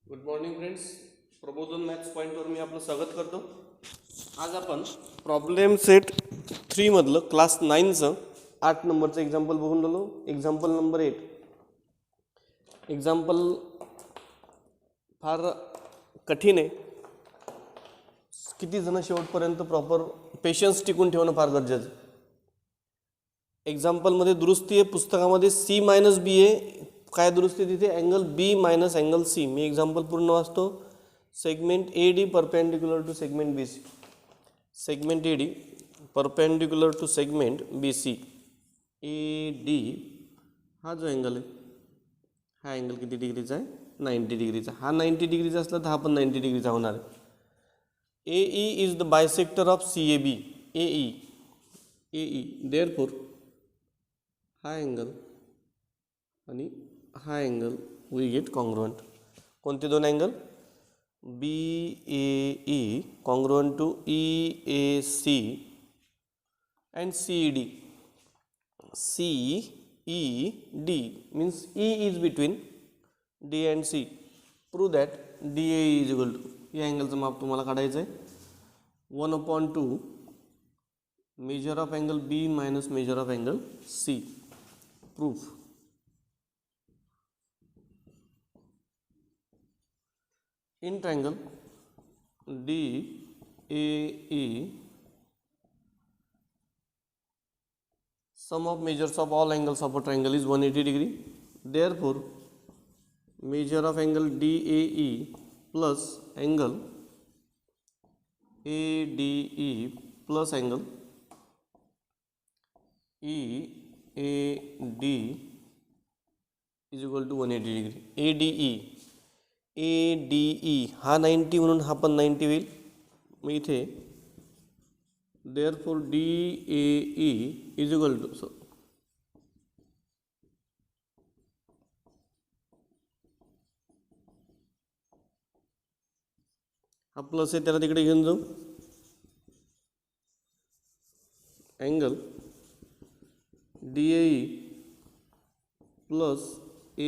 Good morning friends. प्रबोधन maths पॉईंटवर मी आपलं स्वागत करतो. आज आपण प्रॉब्लेम सेट 3 मधलं क्लास 9चं 8 नंबरचं एक्झाम्पल बघून आलो. Example number 8. एक्झाम्पल फार कठीण आहे. किती जण शेवटपर्यंत प्रॉपर पेशन्स टिकून ठेवणं फार गरजेचं आहे. एक्झाम्पलमध्ये दुरुस्ती आहे, पुस्तकामध्ये C-B आहे. काय दुरुस्ती तिथे? Angle B minus angle C. मी एक्झाम्पल पूर्ण वाचतो. Segment A D perpendicular to segment B C. Segment A D perpendicular to segment B C. A D हा जो अँगल आहे, हा अँगल किती डिग्रीचा आहे? 90 डिग्रीचा. हा 90 डिग्रीचा असला तर हा पण 90 डिग्रीचा होणार आहे. A E is the bisector of C A B. A E therefore हा अँगल आणि हा अँगल वी गेट कॉन्ग्रुएंट. कोणते दोन angle? B A E congruent to E A C and C D. C E D means E is between D and C. Prove that D A is equal to, या अँगलचं माप तुम्हाला काढायचं आहे 1/2 measure of angle B minus measure of angle C. Proof. In triangle DAE, sum of measures of all angles of a triangle is 180 degree. Therefore, measure of angle DAE plus angle ADE plus angle EAD is equal to 180 degree. ADE हा 90 म्हणून हा पण 90 होईल. मग इथे therefore DAE is equal to, हा plus आहे त्याला तिकडे घेऊन जाऊ. Angle DAE plus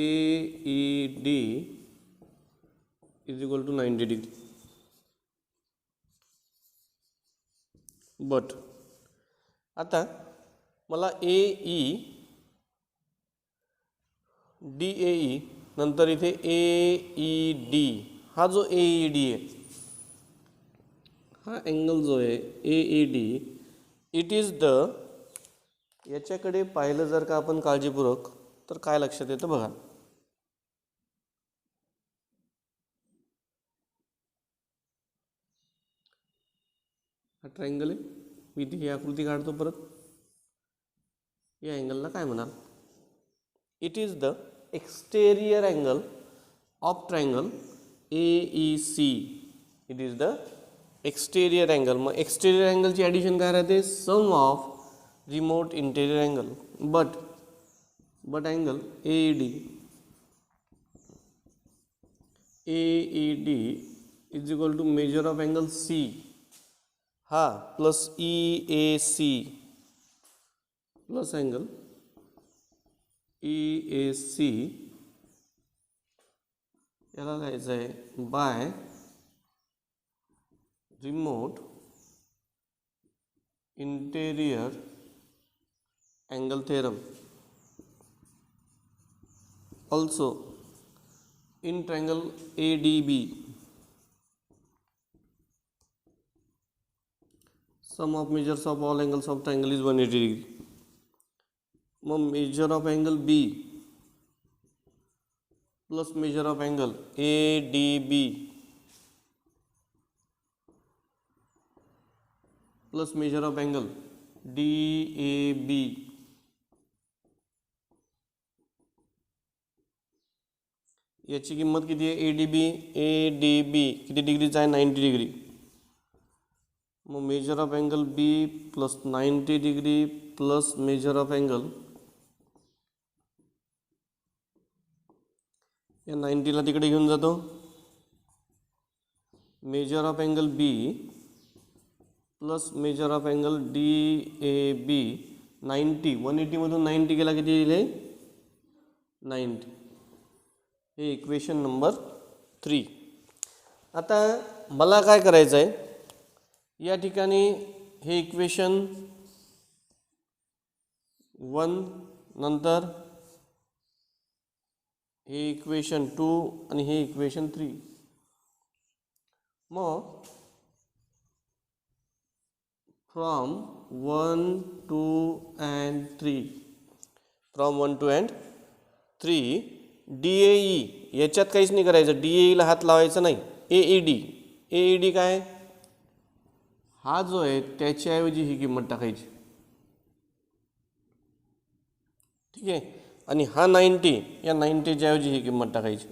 AED is equal to 90 degree. But आता मला AE DAE नंतर इथे AED, हा जो AED आहे, हा अँगल जो आहे AED, इट इज द, याच्याकडे पाहिलं जर का आपण काळजीपूर्वक तर काय लक्षात येतं बघा. हा ट्रायंगल आहे. मी इथे ही आकृती काढतो परत. या अँगलला काय म्हणाल? It is the exterior angle of triangle AEC. It is the exterior angle. मग एक्सटेरियर अँगलची ॲडिशन काय राहते? Sum of remote interior angle. But angle AED is equal to measure of angle C हा plus EAC plus angle EAC, याला लिहायचं आहे by remote interior angle theorem. Also in triangle ADB sum of measures of all angles of triangle is 180 degree. मग measure of angle B plus measure of angle ADB plus measure of angle DAB, याची किंमत किती आहे? ADB किती डिग्रीचा आहे? 90 degree. मग major of angle B plus 90 degree plus major of angle, या 90ला तिकडे घेऊन जातो. Major of angle B plus major of angle DAB 90. 180 मधून 90 गेला किती येईल? 90. हे इक्वेशन नंबर 3. आता मला काय करायचं आहे, या ठिकाणी हे इक्वेशन 1, नंतर हे इक्वेशन 2 आणि हे इक्वेशन 3. मग from 1, 2 and 3, from 1, 2 and 3 DAE याच्यात काहीच नाही करायचं, DAEला हात लावायचा नाही. AED काय, हा जो आहे त्याच्याऐवजी ही किंमत टाकायची, ठीक आहे. आणि हा 90, या 90च्या ऐवजी ही किंमत टाकायची.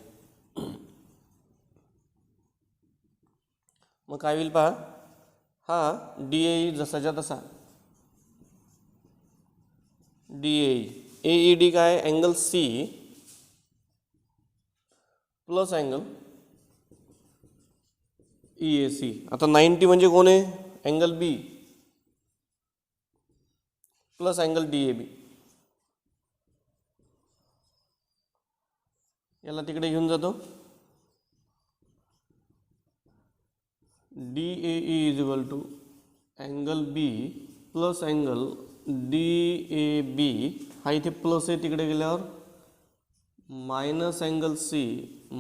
मग काय होईल पहा, हा DAE जसाच्या तसा. DAE AED काय, angle C plus angle EAC. आता 90 म्हणजे कोण आहे, angle B plus angle DAB. याला तिकडे घेऊन जातो. DAE is equal to angle B plus angle DAB. हा इथे प्लस आहे, तिकडे गेल्यावर minus angle C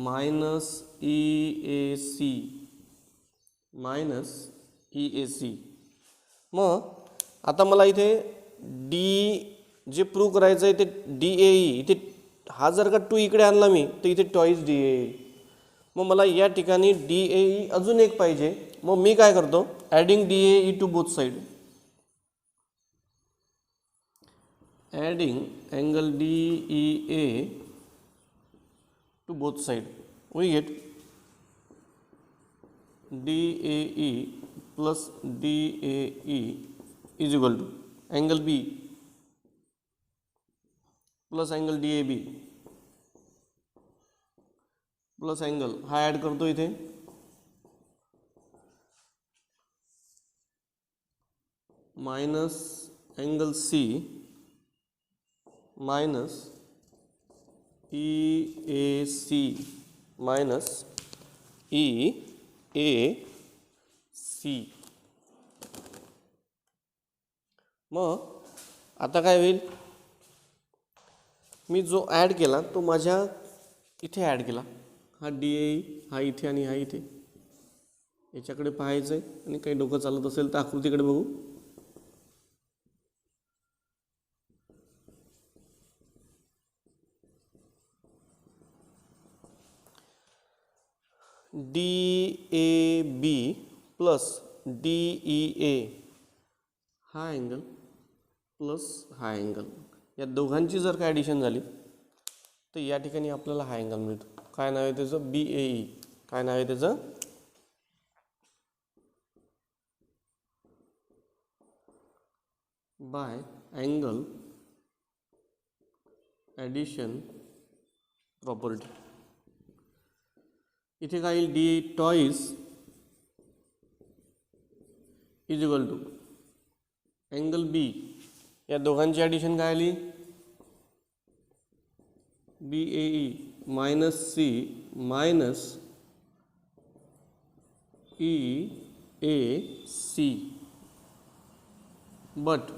minus EAC minus EAC. मग आता मला इथे जे प्रूव्ह करायचं आहे ते DAE, इथे हा जर का 2 इकडे आणला मी तर इथे टॉईस DAE. मग मला या ठिकाणी DAE अजून एक पाहिजे. मग मी काय करतो, adding DAE to both side, adding angle DEA to both side. We get DAE plus DAE is equal to angle B plus angle DAB plus angle, हा ॲड करतो इथे minus angle C minus EAC minus EAC. मग आता काय होईल, मी जो add केला तो माझ्या इथे ॲड केला. हा DAE हा इथे आणि हा इथे, याच्याकडे पाहायचं आहे. आणि काही डोकं चालत असेल तर आकृतीकडे बघू. DAB प्लस DEA हा अँगल प्लस हा अँगल, या दोघांची जर का ॲडिशन झाली तर या ठिकाणी आपल्याला हा अँगल मिळतो. काय नाव आहे त्याचं, BAE. काय नाव आहे त्याचं, बाय अँगल ॲडिशन प्रॉपर्टी. इथे काय येईल, D twice is equal to angle B, या दोघांची ॲडिशन काय आली, BAE minus C minus EAC. But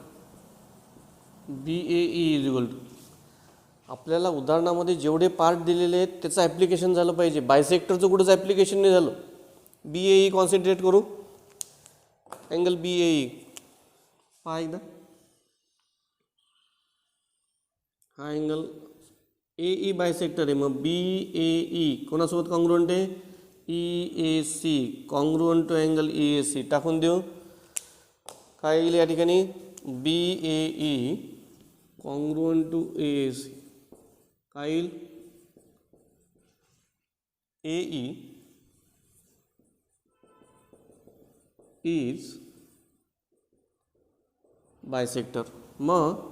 BAE is equal to, आपल्याला उदाहरणामध्ये जेवढे पार्ट दिलेले आहेत त्याचं ॲप्लिकेशन झालं पाहिजे. बायसेक्टरचं कुठंच ॲप्लिकेशन नाही झालं. BAE कॉन्सन्ट्रेट करू, अँगल BAE पहा एकदा. हा अँगल AE बायसेक्टर आहे, मग BAE कोणासोबत कॉन्ग्रुएंट आहे, EAC congruent to angle EAC. टाकून देऊ, काय येईल या ठिकाणी, BAE कॉन्ग्रुएंट टू EAC. काय येईल, AE इज बायसेक्टर. मग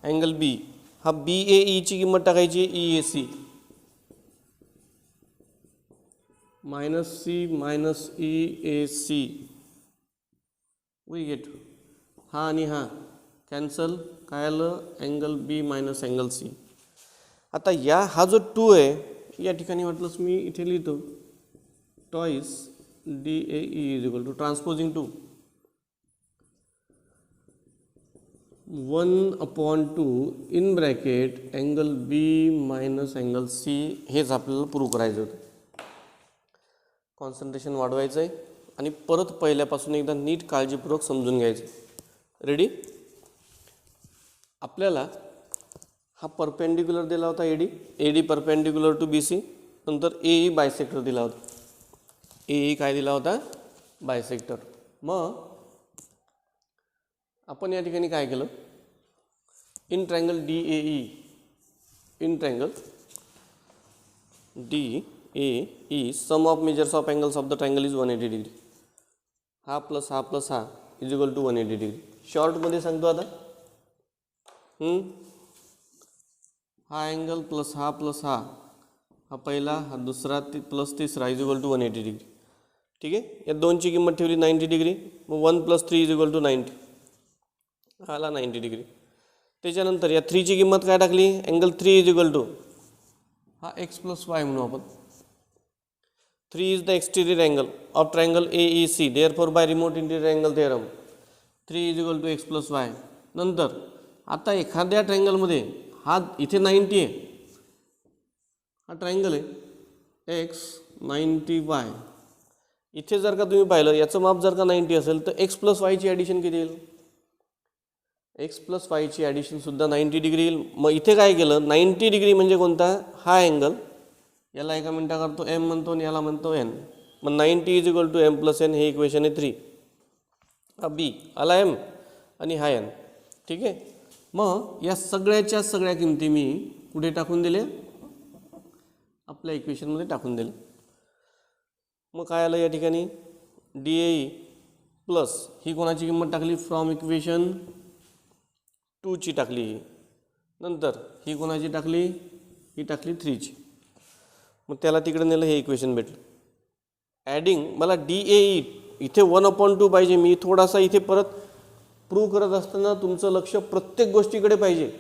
अँगल B, हा BAE ची किंमत टाकायची EAC minus C minus EAC. We get, हा आणि हा कॅन्सल, काय आलं, angle B minus angle C. आता हा जो 2 आहे या ठिकाणी वाटलंच मी इथे लिहितो twice DAE is equal to transposing to 1/2 in bracket angle B minus angle C, हेच आपल्याला प्रूव्ह करायचं होतं. कॉन्सन्ट्रेशन वाढवायचं आहे आणि परत पहिल्यापासून एकदा नीट काळजीपूर्वक समजून घ्यायचं. रेडी. आपल्याला हा परपेंडिक्युलर दिला होता AD परपेंडिक्युलर टू BC, नंतर AE बायसेक्टर दिला होता. AE काय दिला होता? बायसेक्टर. मग आपण या ठिकाणी काय केलं? In triangle DAE, in triangle DAE sum of measures of angles of the triangle is 180 degree. हा प्लस हा इज इक्वल टू 180 डिग्री. शॉर्टमध्ये सांगतो आता. हा अँगल प्लस हा पहिला, हा दुसरा, प्लस तिसरा इज इक्वल टू 180 डिग्री. ठीक आहे. या दोनची किंमत ठेवली 90 डिग्री. मग 1 + 3 इज इक्वल टू 90. आला 90 डिग्री. त्याच्यानंतर या 3ची किंमत काय टाकली? अँगल 3 इज इक्वल टू हा x + y म्हणू आपण. 3 is the exterior angle of triangle AEC, therefore by remote interior angle theorem 3 is equal to x + y. नंतर आता एखाद्या ट्रायंगलमध्ये हा इथे 90 आहे, हा ट्रायंगल आहे x 90y. इथे जर का तुम्ही पाहिलं याचं माप जर का 90 असेल तर x + y ची ॲडिशन किती येईल? x + y ची ॲडिशन सुद्धा 90 डिग्री येईल. मग इथे काय केलं? 90 डिग्री म्हणजे कोणता? हा अँगल. याला एका मिनिटा करतो m म्हणतो आणि याला म्हणतो n. मग 90 is equal to m + n, हे इक्वेशन आहे 3. हा b आला m आणि हा n. ठीक आहे. मग या सगळ्याच्या सगळ्या किमती मी कुठे टाकून दिले? आपल्या इक्वेशनमध्ये टाकून दिले. मग काय आलं या ठिकाणी? DAE प्लस ही कोणाची किंमत टाकली? फ्रॉम इक्वेशन 2 ची टाकली. नंतर ही कोणाची टाकली? ही टाकली 3 ची. मग त्याला तिकडे नेलं, हे इक्वेशन भेटलं. ॲडिंग मला DAE इथे 1/2 पाहिजे. मी थोडासा इथे परत प्रूव्ह करत असताना तुमचं लक्ष प्रत्येक गोष्टीकडे पाहिजे.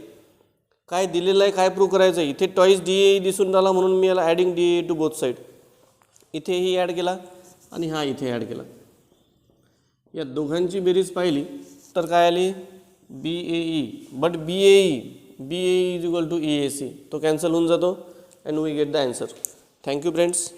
काय दिलेलं आहे, काय प्रूव्ह करायचं आहे. इथे टॉईस DAE दिसून राहिला म्हणून मी याला adding DAE to both side. इथेही ॲड केला आणि हा इथे ॲड केला. या दोघांची बेरीज पाहिली तर काय आली? BAE. But BAE is equal to EAC. तो कॅन्सल होऊन जातो and we get the answer. Thank you friends.